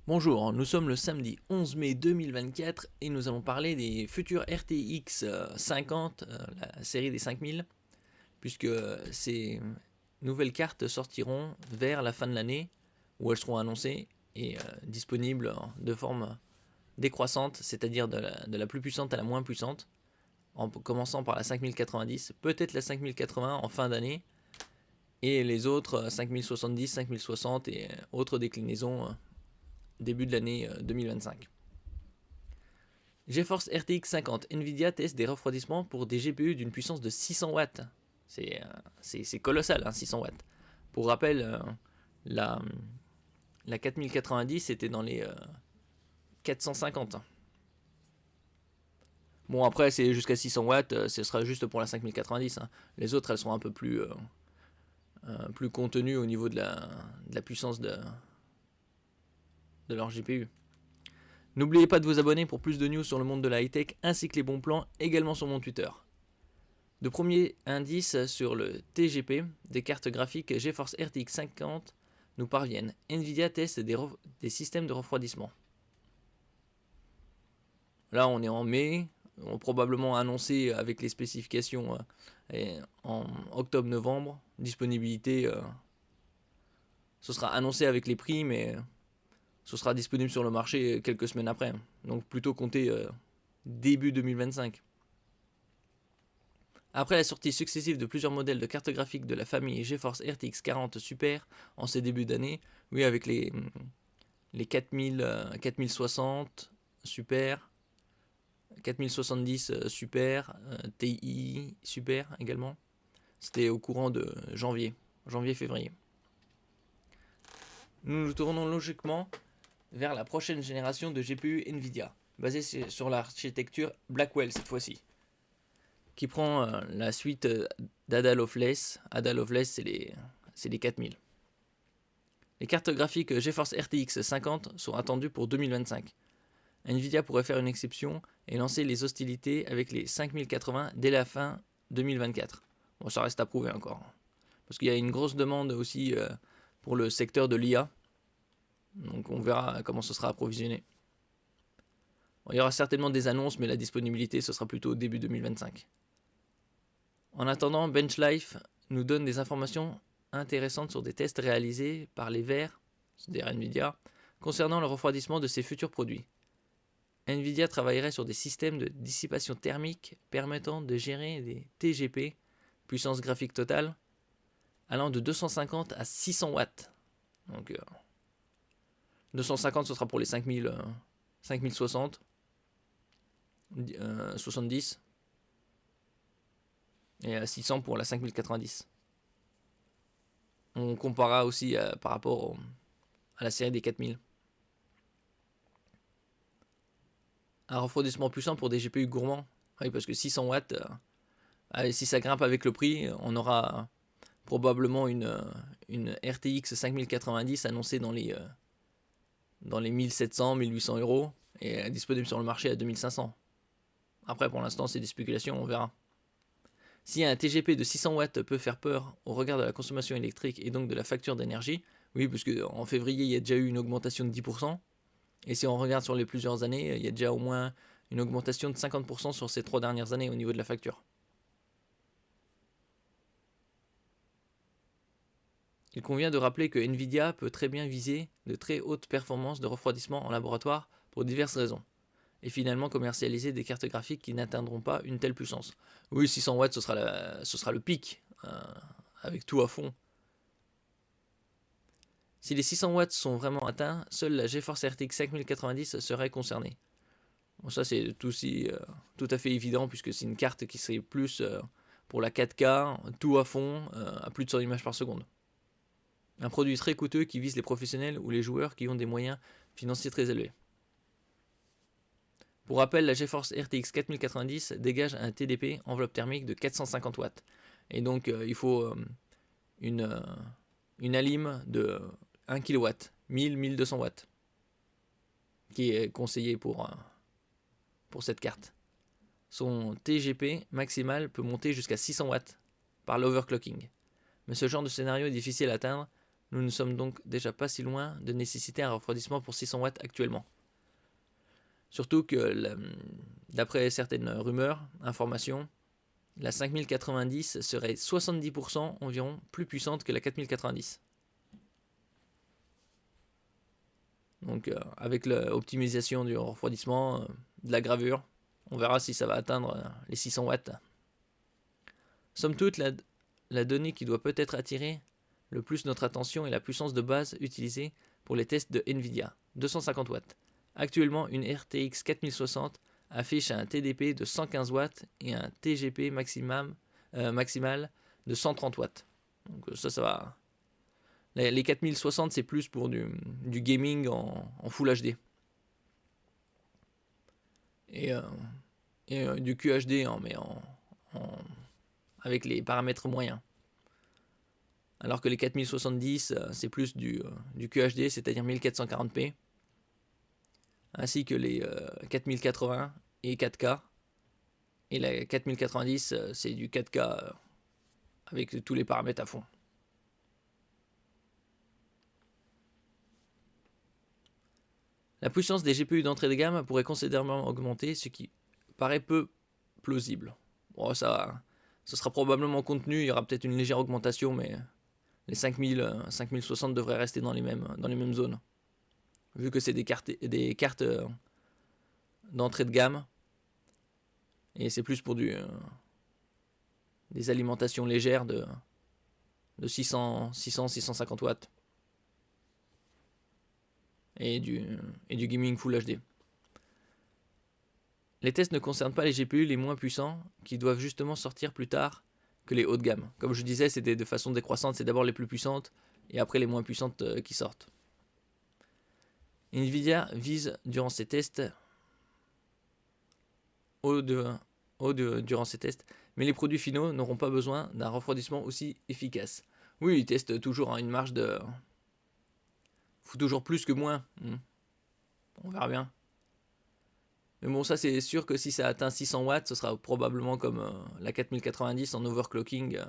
Bonjour, nous sommes le samedi 11 mai 2024 et nous allons parler des futurs RTX 50, la série des 5000, puisque ces nouvelles cartes sortiront vers la fin de l'année, où elles seront annoncées et disponibles de forme décroissante, c'est-à-dire de la plus puissante à la moins puissante, en commençant par la 5090, peut-être la 5080 en fin d'année, et les autres 5070, 5060 et autres déclinaisons début de l'année 2025. GeForce RTX 50, Nvidia teste des refroidissements pour des GPU d'une puissance de 600 watts. C'est colossal, hein, 600 watts. Pour rappel, la 4090 était dans les 450. Bon, après, c'est jusqu'à 600 watts, ce sera juste pour la 5090. Hein. Les autres, elles seront un peu plus contenues au niveau de la puissance de leur GPU. N'oubliez pas de vous abonner pour plus de news sur le monde de la high-tech ainsi que les bons plans également sur mon Twitter. De premiers indices sur le TGP des cartes graphiques GeForce RTX 50 nous parviennent. Nvidia teste des systèmes de refroidissement. Là on est en mai, on va probablement annoncer avec les spécifications en octobre-novembre. Disponibilité, ce sera annoncé avec les prix mais ce sera disponible sur le marché quelques semaines après. Donc plutôt compter début 2025. Après la sortie successive de plusieurs modèles de cartes graphiques de la famille GeForce RTX 40 Super en ces débuts d'année, oui avec les 4060 Super, 4070 Super, TI Super également, c'était au courant de janvier-février. Nous nous tournons logiquement vers la prochaine génération de GPU Nvidia, basée sur l'architecture Blackwell cette fois-ci, qui prend la suite d'Ada Lovelace. Ada Lovelace, c'est les 4000. Les cartes graphiques GeForce RTX 50 sont attendues pour 2025. Nvidia pourrait faire une exception et lancer les hostilités avec les 5080 dès la fin 2024. Bon, ça reste à prouver encore. Parce qu'il y a une grosse demande aussi pour le secteur de l'IA. Donc on verra comment ce sera approvisionné. Bon, il y aura certainement des annonces, mais la disponibilité, ce sera plutôt début 2025. En attendant, BenchLife nous donne des informations intéressantes sur des tests réalisés par les Verts, c'est-à-dire Nvidia, concernant le refroidissement de ses futurs produits. Nvidia travaillerait sur des systèmes de dissipation thermique permettant de gérer des TGP, puissance graphique totale, allant de 250 à 600 watts. Donc 250 ce sera pour les 5060, 70, et 600 pour la 5090. On comparera aussi par rapport à la série des 4000. Un refroidissement puissant pour des GPU gourmands. Oui, parce que 600 watts, si ça grimpe avec le prix, on aura probablement une RTX 5090 annoncée dans les 1700, 1800 euros et disponible sur le marché à 2500. Après, pour l'instant, c'est des spéculations, on verra. Si un TGP de 600 watts peut faire peur au regard de la consommation électrique et donc de la facture d'énergie, oui, parce qu'en février, il y a déjà eu une augmentation de 10%, et si on regarde sur les plusieurs années, il y a déjà au moins une augmentation de 50% sur ces 3 dernières années au niveau de la facture. Il convient de rappeler que Nvidia peut très bien viser de très hautes performances de refroidissement en laboratoire pour diverses raisons, et finalement commercialiser des cartes graphiques qui n'atteindront pas une telle puissance. Oui, 600 watts, ce sera le pic, avec tout à fond. Si les 600 watts sont vraiment atteints, seule la GeForce RTX 5090 serait concernée. Bon, ça c'est tout à fait évident puisque c'est une carte qui serait plus pour la 4K, tout à fond, à plus de 100 images par seconde. Un produit très coûteux qui vise les professionnels ou les joueurs qui ont des moyens financiers très élevés. Pour rappel, la GeForce RTX 4090 dégage un TDP, enveloppe thermique, de 450 watts. Et donc il faut une alim de 1 kW, 1000-1200 watts, qui est conseillé pour cette carte. Son TGP maximal peut monter jusqu'à 600 watts par l'overclocking. Mais ce genre de scénario est difficile à atteindre, Nous ne sommes donc déjà pas si loin de nécessiter un refroidissement pour 600 watts actuellement. Surtout que, d'après certaines rumeurs, informations, la 5090 serait 70% environ plus puissante que la 4090. Donc avec l'optimisation du refroidissement, de la gravure, on verra si ça va atteindre les 600 watts. Somme toute, la donnée qui doit peut-être attirer le plus notre attention est la puissance de base utilisée pour les tests de Nvidia, 250 watts. Actuellement, une RTX 4060 affiche un TDP de 115 watts et un TGP maximal de 130 watts. Donc ça va. Les 4060, c'est plus pour du gaming en Full HD. Et du QHD, avec les paramètres moyens. Alors que les 4070, c'est plus du QHD, c'est-à-dire 1440p. Ainsi que les 4080 et 4K. Et la 4090, c'est du 4K avec tous les paramètres à fond. La puissance des GPU d'entrée de gamme pourrait considérablement augmenter, ce qui paraît peu plausible. Bon, ça sera probablement contenu, il y aura peut-être une légère augmentation, mais les 5060 devraient rester dans les mêmes zones. Vu que c'est des cartes d'entrée de gamme, et c'est plus pour des alimentations légères de 650 watts. Et du gaming Full HD. Les tests ne concernent pas les GPU les moins puissants qui doivent justement sortir plus tard que les hauts de gamme. Comme je disais, c'est de façon décroissante, c'est d'abord les plus puissantes et après les moins puissantes qui sortent. Nvidia vise durant ces tests durant ces tests, mais les produits finaux n'auront pas besoin d'un refroidissement aussi efficace. Oui, ils testent toujours une marge de... Faut toujours plus que moins. On verra bien. Mais bon, ça c'est sûr que si ça atteint 600 watts, ce sera probablement comme la 4090 en overclocking.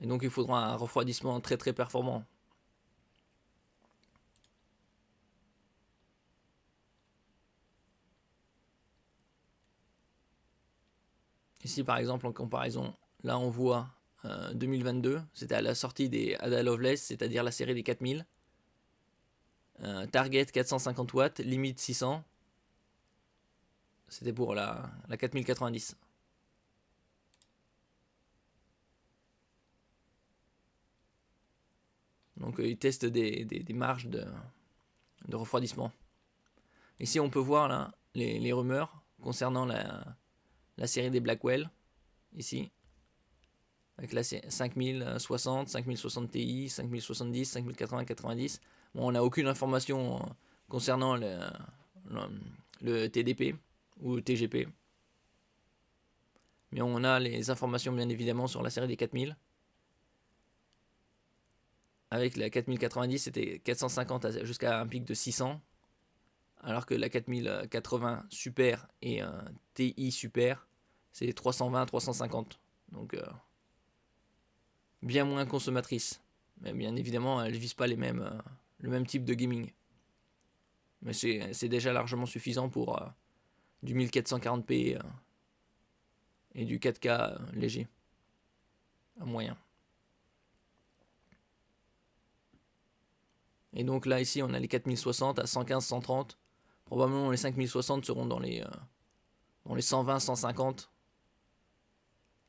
Et donc il faudra un refroidissement très très performant. Ici par exemple en comparaison, là on voit 2022, c'était à la sortie des Ada Lovelace, c'est-à-dire la série des 4000. Target 450 watts, limite 600. C'était pour la 4090. Donc ils testent des marges de refroidissement. Ici on peut voir là, les rumeurs concernant la série des Blackwell. Ici. Avec la 5060, 5060 Ti, 5070, 5080, 90. Bon, on n'a aucune information concernant le TDP ou le TGP. Mais on a les informations bien évidemment sur la série des 4000. Avec la 4090, c'était 450 jusqu'à un pic de 600. Alors que la 4080 Super et un TI Super, c'est 320, 350. Donc bien moins consommatrice. Mais bien évidemment, elle ne vise pas le même type de gaming. Mais c'est déjà largement suffisant pour du 1440p et du 4K léger, à moyen. Et donc là, ici, on a les 4060 à 115, 130. Probablement les 5060 seront dans les 120, 150.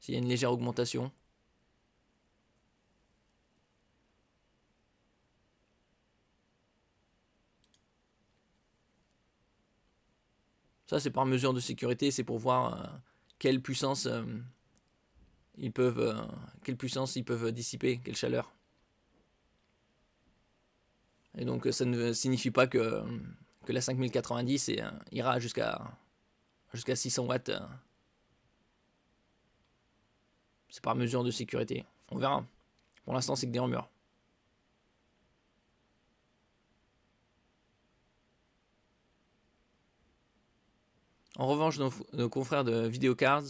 S'il y a une légère augmentation. Ça, c'est par mesure de sécurité, c'est pour voir quelle puissance ils peuvent dissiper, quelle chaleur. Et donc, ça ne signifie pas que la 5090 ira jusqu'à 600 watts. C'est par mesure de sécurité. On verra. Pour l'instant, c'est que des rumeurs. En revanche, nos confrères de Videocards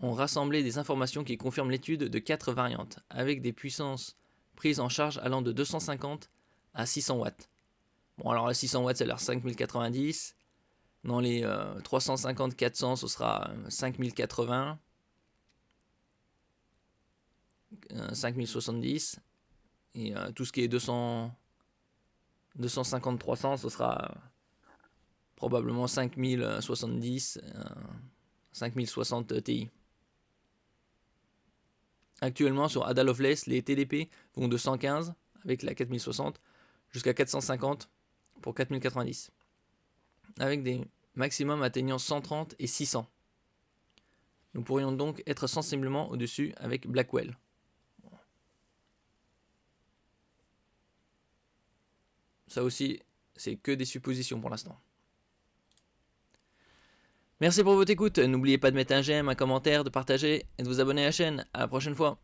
ont rassemblé des informations qui confirment l'étude de 4 variantes, avec des puissances prise en charge allant de 250 à 600 watts. Bon, alors la 600 watts, c'est leur 5090. Dans les 350-400, ce sera 5080. 5070. Et tout ce qui est 250-300, ce sera probablement 5070, 5060 Ti. Actuellement, sur Ada Lovelace, les TDP vont de 115 avec la 4060 jusqu'à 450 pour 4090. Avec des maximums atteignant 130 et 600. Nous pourrions donc être sensiblement au-dessus avec Blackwell. Ça aussi, c'est que des suppositions pour l'instant. Merci pour votre écoute. N'oubliez pas de mettre un j'aime, un commentaire, de partager et de vous abonner à la chaîne. À la prochaine fois.